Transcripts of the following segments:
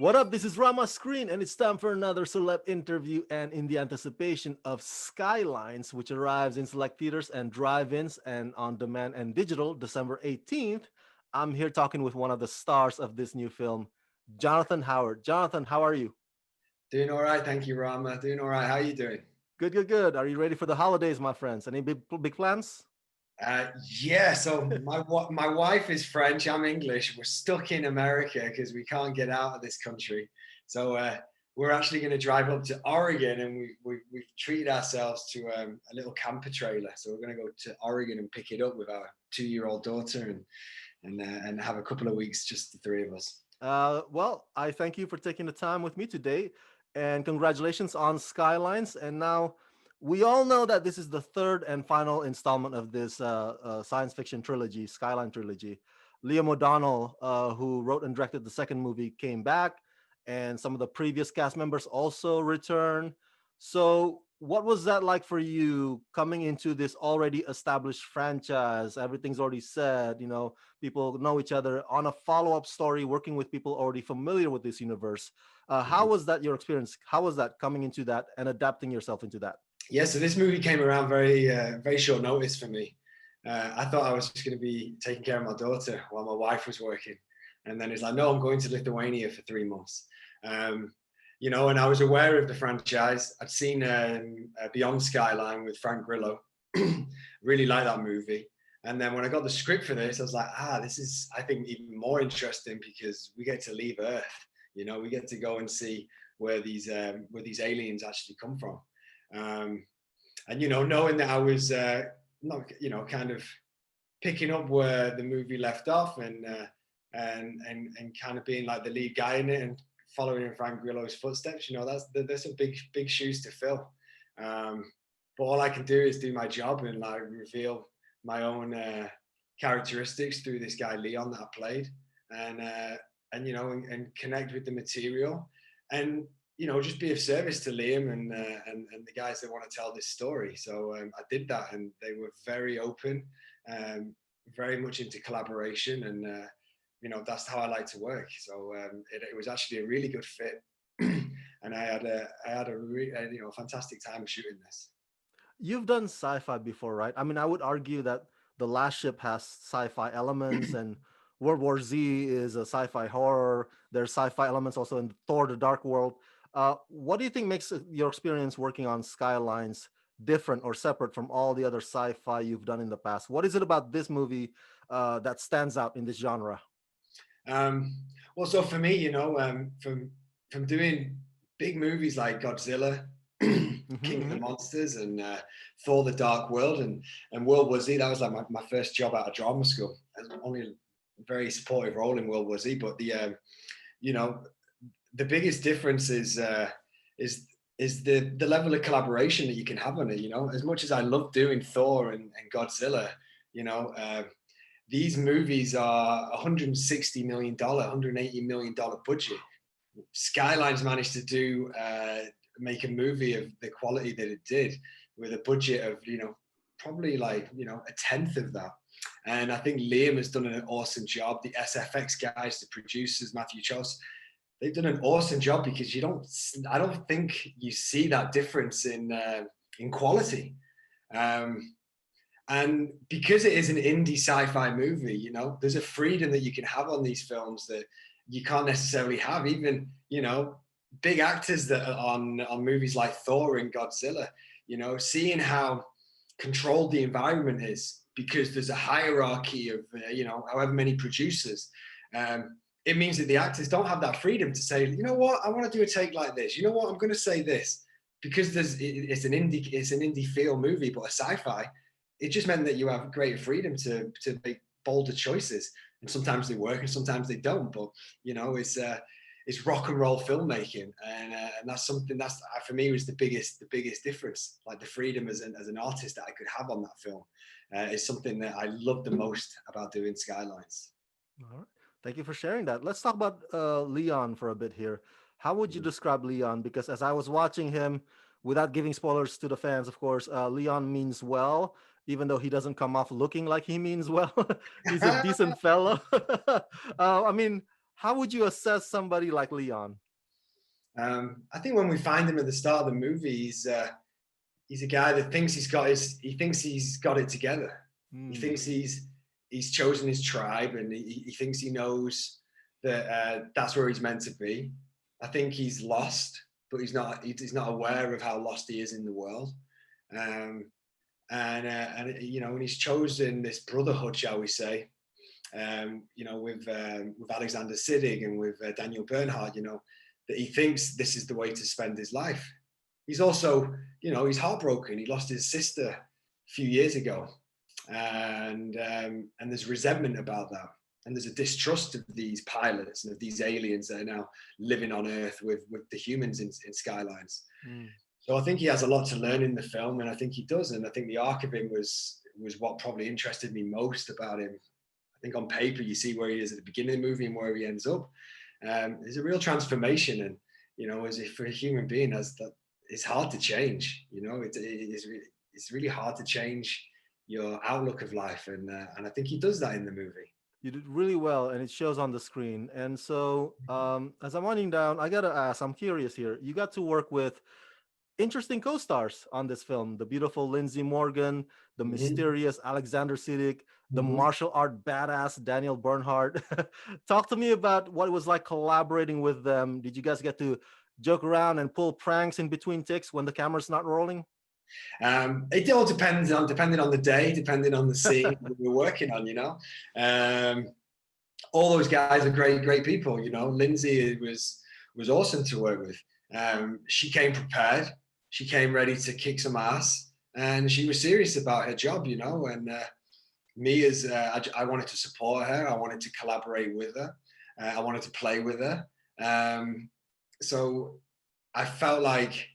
What up? This is Rama Screen, and it's time for another celeb interview. And in the anticipation of Skylines, which arrives in select theaters and drive-ins and on demand and digital December 18th, I'm here talking with one of the stars of this new film, Jonathan Howard. Jonathan, how are you? Doing all right, thank you, Rama. Doing all right. How are you doing? Good, good, good. Are you ready for the holidays, my friends? Any big plans? Uh, yeah. So my wife is French. I'm English. We're stuck in America because we can't get out of this country. So we're actually going to drive up to Oregon, and we've treated ourselves to a little camper trailer. So we're going to go to Oregon and pick it up with our 2-year-old daughter, and have a couple of weeks, just the three of us. Well, I thank you for taking the time with me today, and congratulations on Skylines. And now, we all know that this is the third and final installment of this science fiction trilogy, Skyline trilogy. Liam O'Donnell, who wrote and directed the second movie, came back, and some of the previous cast members also returned. So, what was that like for you coming into this already established franchise? Everything's already said, people know each other on a follow-up story, working with people already familiar with this universe. How Mhm. was that your experience? How was that coming into that and adapting yourself into that? Yeah. So this movie came around very short notice for me. I thought I was just going to be taking care of my daughter while my wife was working. And then it's like, no, I'm going to Lithuania for 3 months. Um, and I was aware of the franchise. I'd seen Beyond Skyline with Frank Grillo. Really liked that movie. And then when I got the script for this, I was like, this is, I think, even more interesting because we get to leave Earth. We get to go and see where these aliens actually come from. Um, and knowing that I was not, kind of picking up where the movie left off, and kind of being like the lead guy in it and following in Frank Grillo's footsteps. There's some big shoes to fill. But all I can do is do my job and like reveal my own characteristics through this guy Leon that I played, and connect with the material, and just be of service to Liam and the guys that want to tell this story. So I did that, and they were very open, um, very much into collaboration, and that's how I like to work. So it was actually a really good fit, and I had a fantastic time shooting this. You've done sci-fi before, right? I mean, I would argue that The Last Ship has sci-fi elements, and World War Z is a sci-fi horror. There's sci-fi elements also in Thor: The Dark World. What do you think makes your experience working on Skylines different or separate from all the other sci-fi you've done in the past? What is it about this movie that stands out in this genre? Um, well, so for me, from doing big movies like Godzilla, King of the Hmm. Monsters, and Thor: The Dark World, and World War Z. That was like my first job out of drama school. I was only a very supportive role in World War Z, but you know the biggest difference is is the level of collaboration that you can have on it. As much as I love doing Thor and Godzilla, you know. These movies are $160 million, $180 million budget. Skylines managed to make a movie of the quality that it did with a budget of probably like a tenth of that. And I think Liam has done an awesome job. The SFX guys, the producers, Matthew Chose, they've done an awesome job because I don't think you see that difference in quality. Um, and because it is an indie sci-fi movie, there's a freedom that you can have on these films that you can't necessarily have. Even, big actors that are on movies like Thor and Godzilla, seeing how controlled the environment is because there's a hierarchy of, however many producers. It means that the actors don't have that freedom to say, you know what, I want to do a take like this. You know what, I'm going to say this because it's an indie feel movie, but a sci-fi. It just meant that you have greater freedom to make bolder choices, and sometimes they work and sometimes they don't. But it's rock and roll filmmaking, and that's something that's for me was the biggest difference. Like the freedom as an artist that I could have on that film is something that I love the most about doing Skylines. All right. Thank you for sharing that. Let's talk about Leon for a bit here. How would you Mhm. describe Leon? Because as I was watching him, without giving spoilers to the fans, of course, Leon means well, even though he doesn't come off looking like he means well. He's a decent fellow. I mean, how would you assess somebody like Leon? I think when we find him at the start of the movie, he's a guy that thinks he thinks he's got it together. He Mm. thinks he's chosen his tribe, and he thinks he knows that that's where he's meant to be. I think he's lost, but he's not aware of how lost he is in the world. Um, and you know, when he's chosen this brotherhood, shall we say, you know, with Alexander Siddig and with Daniel Bernhardt, you know, that he thinks this is the way to spend his life. He's also, you know, he's heartbroken. He lost his sister a few years ago, and there's resentment about that, and there's a distrust of these pilots and of these aliens that are now living on Earth with the humans in Skylines. Mm. So I think he has a lot to learn in the film, and I think he does. And I think the arc of him was what probably interested me most about him. I think on paper you see where he is at the beginning of the movie and where he ends up. There's a real transformation, and you know, as if for a human being, as that it's hard to change. You know, it's really hard to change your outlook of life, and I think he does that in the movie. You did really well, and it shows on the screen. And so, as I'm winding down, I gotta ask. I'm curious here. You got to work with interesting co-stars on this film: the beautiful Lindsay Morgan, the Mm-hmm. mysterious Alexander Siddig, the Mm-hmm. martial art badass Daniel Bernhardt. Talk to me about what it was like collaborating with them. Did you guys get to joke around and pull pranks in between takes when the camera's not rolling? It all depending on the day, depending on the scene that we're working on. You know, um, all those guys are great people. You know, Lindsay was awesome to work with. She came prepared. She came ready to kick some ass, and she was serious about her job. You know, and me as I wanted to support her. I wanted to collaborate with her. I wanted to play with her. So I felt like,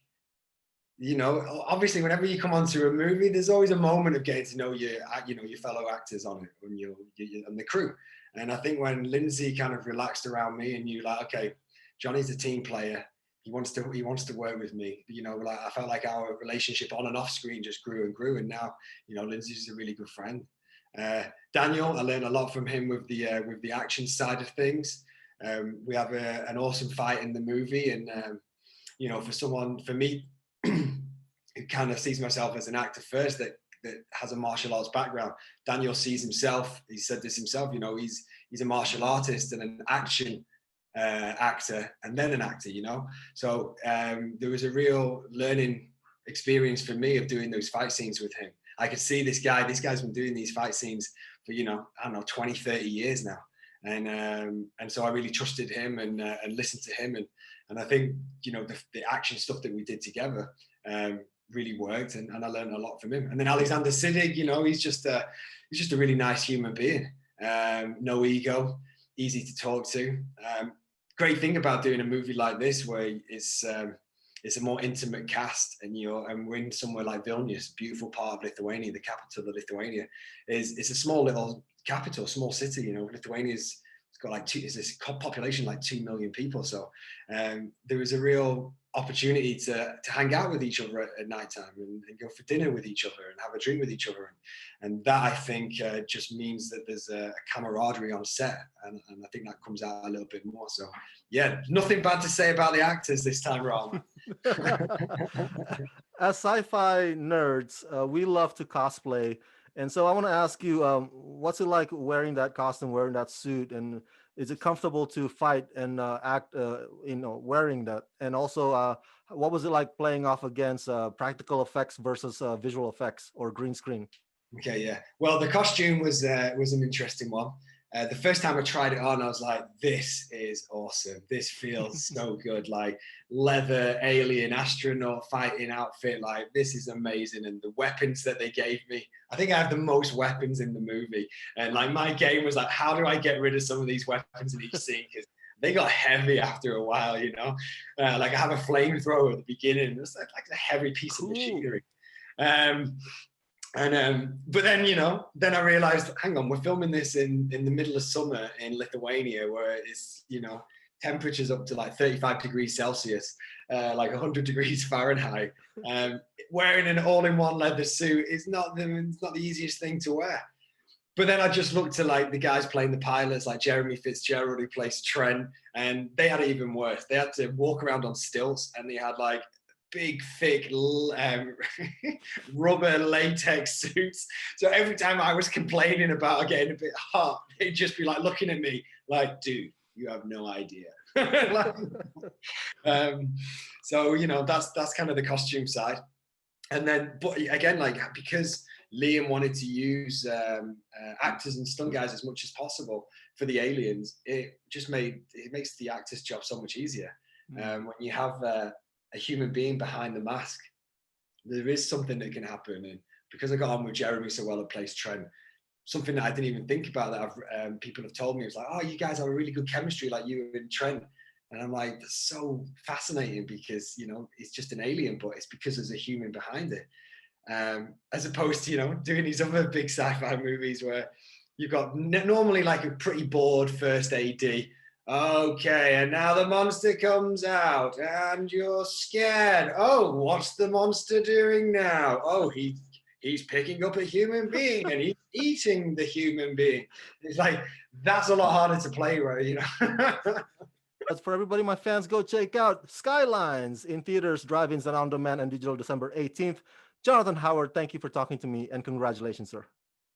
you know, obviously whenever you come onto a movie, there's always a moment of getting to know your fellow actors on it and and the crew. And I think when Lindsay kind of relaxed around me and you like, okay, Johnny's a team player. He wants to work with me. You know, like I felt like our relationship on and off screen just grew and grew. And now, you know, Lindsay's a really good friend. Daniel, I learned a lot from him with the action side of things. We have an awesome fight in the movie, and you know, for me, who kind of sees myself as an actor first, that has a martial arts background. Daniel sees himself. He said this himself. You know, he's a martial artist and an action actor, and then an actor. You know, so there was a real learning experience for me of doing those fight scenes with him. I could see this guy. This guy's been doing these fight scenes for, you know, I don't know, 20, 30 years now. And so I really trusted him and listened to him, and I think, you know, the action stuff that we did together really worked, and I learned a lot from him. And then Alexander Siddig, you know, he's just a really nice human being, no ego, easy to talk to. Great thing about doing a movie like this, where it's a more intimate cast, and we're in somewhere like Vilnius, beautiful part of Lithuania, the capital of Lithuania. It's a small little capital, small city. You know, Lithuania's got like it's this population like 2 million people. So there was a real opportunity to hang out with each other at night time, and go for dinner with each other and have a drink with each other. And that, I think, just means that there's a camaraderie on set, and I think that comes out a little bit more. So yeah, nothing bad to say about the actors this time around. As sci-fi nerds, we love to cosplay, and so I want to ask you, what's it like wearing that costume, wearing that suit, and is it comfortable to fight and act, you know, wearing that? And also, what was it like playing off against practical effects versus visual effects or green screen? Okay, yeah. Well, the costume was an interesting one. The first time I tried it on, I was like, "This is awesome. This feels so good. Like leather alien astronaut fighting outfit. Like this is amazing." And the weapons that they gave me, I think I have the most weapons in the movie. And like my game was like, how do I get rid of some of these weapons in each scene? Because they got heavy after a while, you know. Like I have a flamethrower at the beginning. It's like a heavy piece of Cool. machinery. But then, you know, then I realized, hang on, we're filming this in the middle of summer in Lithuania, where it's, you know, temperatures up to like 35 degrees Celsius, like 100 degrees Fahrenheit. Wearing an all-in-one leather suit is not the easiest thing to wear. But then I just looked to like the guys playing the pilots, like Jeremy Fitzgerald, who plays Trent, and they had it even worse. They had to walk around on stilts, and they had like big, thick rubber latex suits. So every time I was complaining about getting a bit hot, they'd just be like looking at me like, dude, you have no idea. So, you know, that's kind of the costume side. And then, but again, like, because Liam wanted to use actors and stunt guys as much as possible for the aliens, it makes the actor's job so much easier. When you have a human being behind the mask, there is something that can happen. And because I got on with Jeremy so well, I plays Trent. Something that I didn't even think about that people have told me, it's like, oh, you guys have a really good chemistry, like you and Trent. And I'm like, that's so fascinating, because, you know, it's just an alien, but it's because there's a human behind it. As opposed to, you know, doing these other big sci-fi movies where you've got normally like a pretty bored first AD. Okay, and now the monster comes out and you're scared. Oh, what's the monster doing now? Oh, he's picking up a human being and he's eating the human being. It's like, that's a lot harder to play, right? You know. But for everybody, my fans, go check out Skylines in theaters, drive-ins, and on demand and digital December 18th. Jonathan Howard, thank you for talking to me, and congratulations, sir.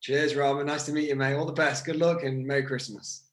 Cheers, Robin. Nice to meet you, mate. All the best. Good luck and Merry Christmas.